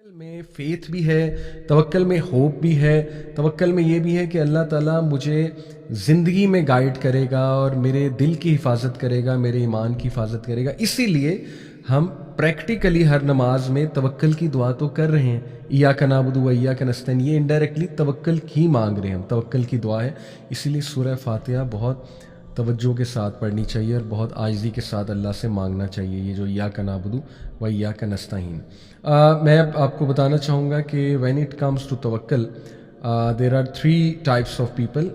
میں فیتھ بھی ہے، توکل میں ہوپ بھی ہے، توکل میں یہ بھی ہے کہ اللہ تعالیٰ مجھے زندگی میں گائیڈ کرے گا اور میرے دل کی حفاظت کرے گا، میرے ایمان کی حفاظت کرے گا. اسی لیے ہم پریکٹیکلی ہر نماز میں توکل کی دعا تو کر رہے ہیں، ایاک نعبد و ایاک نستعین، یہ انڈائریکٹلی توکل ہی مانگ رہے ہیں، ہم توکل کی دعا ہے. اسی لیے سورہ فاتحہ بہت توجہ کے ساتھ پڑھنی چاہیے اور بہت عاجزی کے ساتھ اللہ سے مانگنا چاہیے. یہ جو ایاک نعبد و ایاک نستعین، میں آپ کو بتانا چاہوں گا کہ وین اٹ کمز ٹو توکل there are 3 types of people.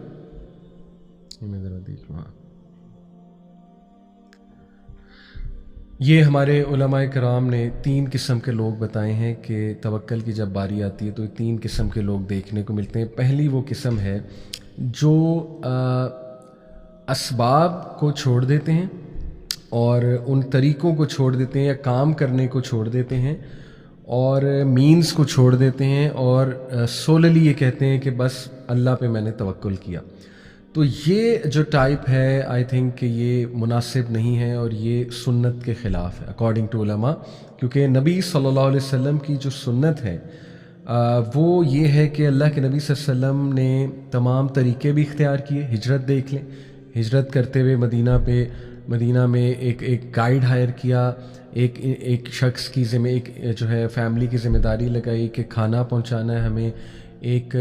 میں ذرا دیکھ لوں. یہ ہمارے علماء کرام نے 3 قسم کے لوگ بتائے ہیں کہ توکل کی جب باری آتی ہے تو 3 قسم کے لوگ دیکھنے کو ملتے ہیں. پہلی وہ قسم ہے جو اسباب کو چھوڑ دیتے ہیں اور ان طریقوں کو چھوڑ دیتے ہیں یا کام کرنے کو چھوڑ دیتے ہیں اور مینز کو چھوڑ دیتے ہیں اور سوللی یہ کہتے ہیں کہ بس اللہ پہ میں نے توکل کیا. تو یہ جو ٹائپ ہے آئی تھنک کہ یہ مناسب نہیں ہے اور یہ سنت کے خلاف ہے اکارڈنگ ٹو علماء، کیونکہ نبی صلی اللہ علیہ وسلم کی جو سنت ہے وہ یہ ہے کہ اللہ کے نبی صلی اللہ علیہ وسلم نے تمام طریقے بھی اختیار کیے. ہجرت دیکھ لیں، ہجرت کرتے ہوئے مدینہ میں ایک گائیڈ ہائر کیا، ایک شخص کی ایک جو ہے فیملی کی ذمہ داری لگائی کہ کھانا پہنچانا ہے ہمیں. ایک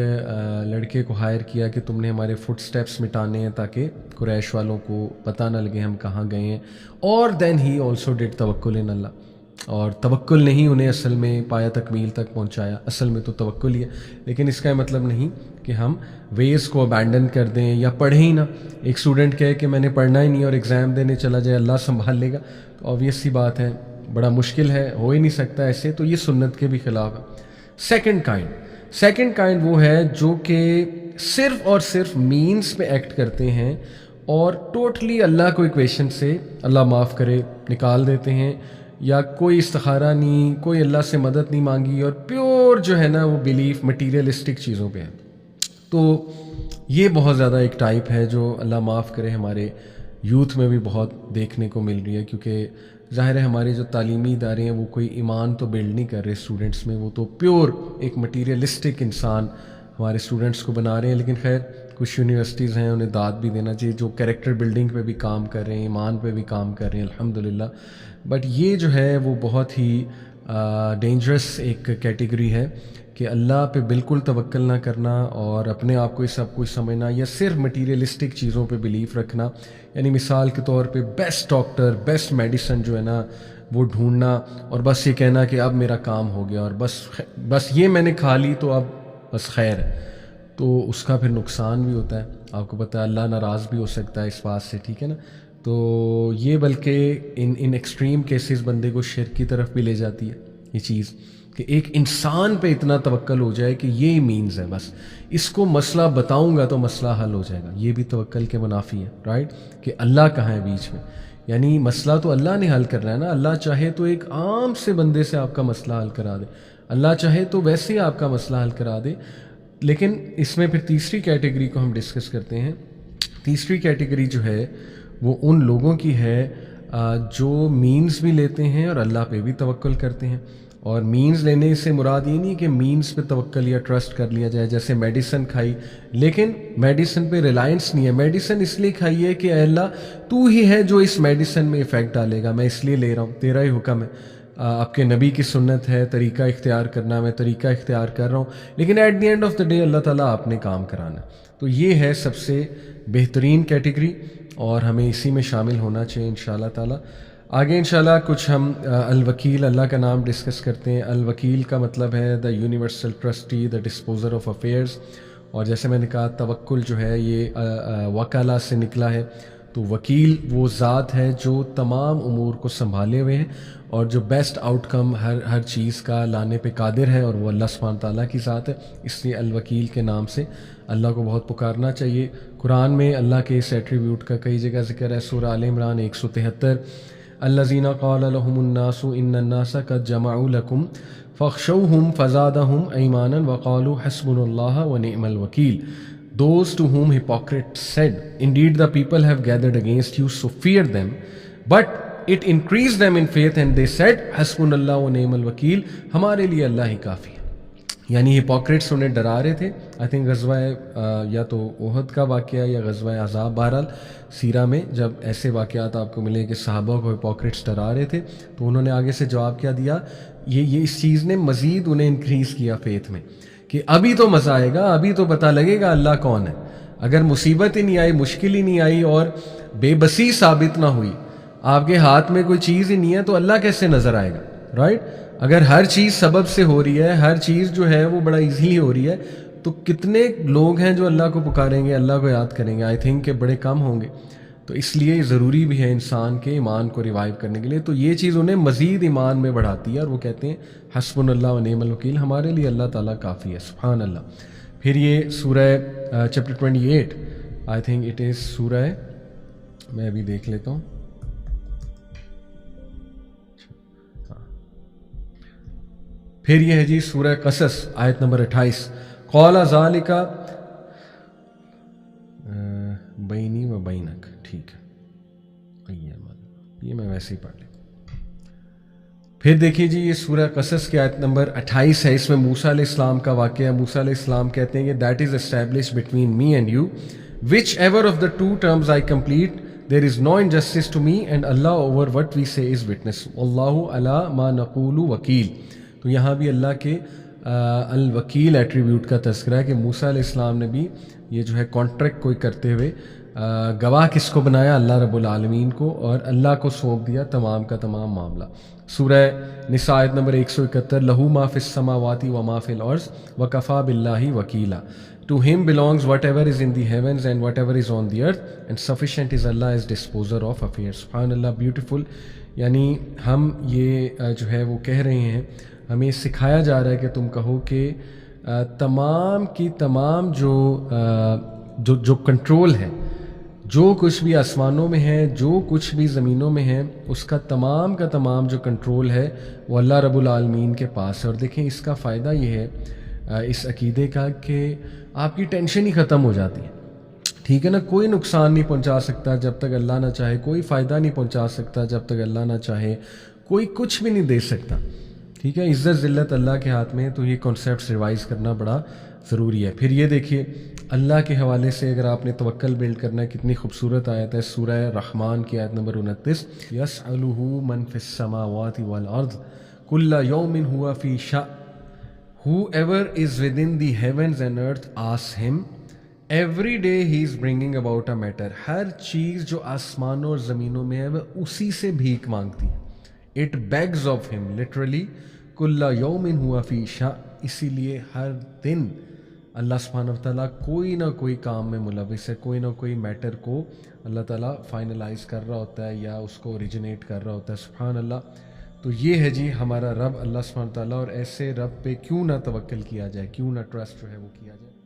لڑکے کو ہائر کیا کہ تم نے ہمارے فٹ سٹیپس مٹانے ہیں تاکہ قریش والوں کو پتہ نہ لگے ہم کہاں گئے ہیں. اور دین ہی آلسو ڈیڈ توکل ان اللہ، اور توکل نہیں انہیں اصل میں پایا تکمیل تک پہنچایا، اصل میں تو توکل ہی ہے. لیکن اس کا مطلب نہیں کہ ہم ویز کو ابینڈن کر دیں یا پڑھیں ہی نہ. ایک اسٹوڈنٹ کہے کہ میں نے پڑھنا ہی نہیں اور ایگزام دینے چلا جائے اللہ سنبھال لے گا، تو آبویس سی بات ہے، بڑا مشکل ہے، ہو ہی نہیں سکتا ایسے. تو یہ سنت کے بھی خلاف ہے. سیکنڈ کائنڈ وہ ہے جو کہ صرف اور صرف مینز پہ ایکٹ کرتے ہیں اور ٹوٹلی اللہ کو ایکویشن سے اللہ معاف کرے نکال دیتے ہیں، یا کوئی استخارہ نہیں، کوئی اللہ سے مدد نہیں مانگی اور پیور جو ہے نا وہ بلیف مٹیریلسٹک چیزوں پہ ہے. تو یہ بہت زیادہ ایک ٹائپ ہے جو اللہ معاف کرے ہمارے یوتھ میں بھی بہت دیکھنے کو مل رہی ہے، کیونکہ ظاہر ہے ہمارے جو تعلیمی ادارے ہیں وہ کوئی ایمان تو بلڈ نہیں کر رہے اسٹوڈنٹس میں، وہ تو پیور ایک مٹیریلسٹک انسان ہمارے اسٹوڈنٹس کو بنا رہے ہیں. لیکن خیر کچھ یونیورسٹیز ہیں انہیں داد بھی دینا چاہیے جو کریکٹر بلڈنگ پہ بھی کام کر رہے ہیں، ایمان پہ بھی کام کر رہے ہیں الحمدللہ. بٹ یہ جو ہے وہ بہت ہی ڈینجرس ایک کیٹیگری ہے کہ اللہ پہ بالکل توکل نہ کرنا اور اپنے آپ کو سب کچھ سمجھنا یا صرف مٹیریلسٹک چیزوں پہ بلیف رکھنا. یعنی مثال کے طور پہ بیسٹ ڈاکٹر، بیسٹ میڈیسن جو ہے نا وہ ڈھونڈنا اور بس یہ کہنا کہ اب میرا کام ہو گیا اور بس یہ میں نے کھا لی تو اب بس خیر ہے. تو اس کا پھر نقصان بھی ہوتا ہے، آپ کو پتہ ہے اللہ ناراض بھی ہو سکتا ہے اس بات سے، ٹھیک ہے نا. تو یہ بلکہ ان ایکسٹریم کیسز بندے کو شرک کی طرف بھی لے جاتی ہے یہ چیز کہ ایک انسان پہ اتنا توکل ہو جائے کہ یہ مینز ہے بس اس کو مسئلہ بتاؤں گا تو مسئلہ حل ہو جائے گا. یہ بھی توکل کے منافی ہے، رائٹ، کہ اللہ کہاں ہے بیچ میں. یعنی مسئلہ تو اللہ نے حل کرنا ہے نا. اللہ چاہے تو ایک عام سے بندے سے آپ کا مسئلہ حل کرا دے، اللہ چاہے تو ویسے ہی آپ کا مسئلہ حل کرا دے. لیکن اس میں پھر تیسری کیٹیگری کو ہم ڈسکس کرتے ہیں. تیسری کیٹیگری جو ہے وہ ان لوگوں کی ہے جو مینز بھی لیتے ہیں اور اللہ پہ بھی توکل کرتے ہیں. اور مینز لینے سے مراد یہ نہیں کہ مینز پہ توکل یا ٹرسٹ کر لیا جائے. جیسے میڈیسن کھائی لیکن میڈیسن پہ ریلائنس نہیں ہے، میڈیسن اس لیے کھائی ہے کہ اے اللہ تو ہی ہے جو اس میڈیسن میں افیکٹ ڈالے گا، میں اس لیے لے رہا ہوں، تیرا ہی حکم ہے، آپ کے نبی کی سنت ہے طریقہ اختیار کرنا، میں طریقہ اختیار کر رہا ہوں. لیکن at the end of the day Allah تعالیٰ آپ نے کام کرانا. تو یہ ہے سب سے بہترین کیٹیگری اور ہمیں اسی میں شامل ہونا چاہیے انشاءاللہ تعالیٰ. آگے انشاءاللہ کچھ ہم الوکیل، اللہ کا نام ڈسکس کرتے ہیں. الوکیل کا مطلب ہے the universal trustee, the disposer of affairs. اور جیسے میں نے کہا توکل جو ہے یہ وکالہ سے نکلا ہے. تو وکیل وہ ذات ہے جو تمام امور کو سنبھالے ہوئے ہیں اور جو بیسٹ آؤٹ کم ہر چیز کا لانے پہ قادر ہے، اور وہ اللہ سبحانہ تعالیٰ کی ذات ہے. اس لیے الوکیل کے نام سے اللہ کو بہت پکارنا چاہیے. قرآن میں اللہ کے اس ایٹریبیوٹ کا کئی جگہ ذکر ہے. سورہ آل عمران 173، الذین قال لهم الناس ان الناس قد جمعوا لكم فاخشوهم فزادهم ایمانا وقالوا حسبنا اللہ ونعم الوکیل. Those to whom hypocrites said, indeed the people have gathered against you, so fear them. But it increased them in faith and they said hasbunallah wa ni'mal wakil, ہمارے لیے اللہ ہی کافی ہے. یعنی ہپوکریٹس انہیں ڈرا رہے تھے. آئی تھنک غزوہ یا تو احد کا واقعہ یا غزوہ احزاب، بہرحال سیرہ میں جب ایسے واقعات آپ کو ملے کہ صحابہ کو ہپوکریٹس ڈرا رہے تھے تو انہوں نے آگے سے جواب کیا دیا، یہ اس چیز نے مزید انہیں انکریز کیا فیتھ میں کہ ابھی تو مزہ آئے گا، ابھی تو پتہ لگے گا اللہ کون ہے. اگر مصیبت ہی نہیں آئی، مشکل ہی نہیں آئی اور بے بسی ثابت نہ ہوئی، آپ کے ہاتھ میں کوئی چیز ہی نہیں ہے تو اللہ کیسے نظر آئے گا؟ رائٹ. اگر ہر چیز سبب سے ہو رہی ہے، ہر چیز جو ہے وہ بڑا ایزیلی ہو رہی ہے، تو کتنے لوگ ہیں جو اللہ کو پکاریں گے، اللہ کو یاد کریں گے؟ آئی تھنک کہ بڑے کم ہوں گے. تو اس لیے ضروری بھی ہے انسان کے ایمان کو ریوائیو کرنے کے لیے. تو یہ چیز انہیں مزید ایمان میں بڑھاتی ہے اور وہ کہتے ہیں حسبنا اللہ و نعم الوکیل، ہمارے لیے اللہ تعالیٰ کافی ہے. سبحان اللہ. پھر یہ سورہ chapter 28 I think it is سورہ، میں ابھی دیکھ لیتا ہوں. پھر یہ ہے جی سورہ قصص آیت نمبر 28. قال ذالک بینی و بینک، ٹھیک ہے یہ میں ویسے ہی پڑھ لیں. پھر دیکھیے جی یہ سورہ قصص کی آیت نمبر 28 ہے. اس میں موسیٰ علیہ السلام کا واقعہ. موسیٰ علیہ السلام کہتے ہیں کہ that is establish between me and you whichever of the two terms I complete there is no injustice to me and اللہ over what we say is witness اللہ علی ما نقول وکیل. تو یہاں بھی اللہ کے الوکیل ایٹریبیوٹ کا تذکرہ ہے کہ موسیٰ علیہ السلام نے بھی یہ جو ہے کانٹریکٹ کوئی کرتے ہوئے گواہ کس کو بنایا؟ اللہ رب العالمین کو، اور اللہ کو سونپ دیا تمام کا تمام معاملہ. سورہ نساء آیت نمبر 171 لہو ما فی السماوات و ما فی الارض وکفی باللہ وکیلا. To him belongs whatever is in the heavens and whatever is on the earth and sufficient is Allah as disposer of affairs. سبحان اللہ. بیوٹیفل. یعنی ہم یہ جو ہے وہ کہہ رہے ہیں، ہمیں سکھایا جا رہا ہے کہ تم کہو کہ تمام کی تمام جو کنٹرول ہے، جو کچھ بھی آسمانوں میں ہے، جو کچھ بھی زمینوں میں ہے، اس کا تمام کا تمام جو کنٹرول ہے وہ اللہ رب العالمین کے پاس ہے. اور دیکھیں اس کا فائدہ یہ ہے اس عقیدے کا کہ آپ کی ٹینشن ہی ختم ہو جاتی ہے. ٹھیک ہے نا. کوئی نقصان نہیں پہنچا سکتا جب تک اللہ نہ چاہے، کوئی فائدہ نہیں پہنچا سکتا جب تک اللہ نہ چاہے، کوئی کچھ بھی نہیں دے سکتا. ٹھیک ہے. عزت ذلت اللہ کے ہاتھ میں. تو یہ کانسیپٹس ریوائز کرنا بڑا ضروری ہے. پھر یہ دیکھیے اللہ کے حوالے سے اگر آپ نے توکل بلڈ کرنا ہے، کتنی خوبصورت آیت ہے سورہ رحمان کی آیت نمبر 29 یسألہ من فی السماوات والارض کل یوم ہوا فی شأن whoever is within the heavens and earth asks him every day he is bringing about a matter. ہر چیز جو آسمانوں اور زمینوں میں ہے وہ اسی سے بھیک مانگتی ہے. It begs of him literally کل یوم ہوا فی شأن. اسی لیے ہر دن اللہ سبحانہ وتعالیٰ کوئی نہ کوئی کام میں ملوث ہے، کوئی نہ کوئی میٹر کو اللہ تعالیٰ فائنلائز کر رہا ہوتا ہے یا اس کو اوریجنیٹ کر رہا ہوتا ہے. سبحان اللہ. تو یہ ہے جی ہمارا رب اللہ سبحانہ وتعالیٰ. اور ایسے رب پہ کیوں نہ توکل کیا جائے، کیوں نہ ٹرسٹ جو ہے وہ کیا جائے.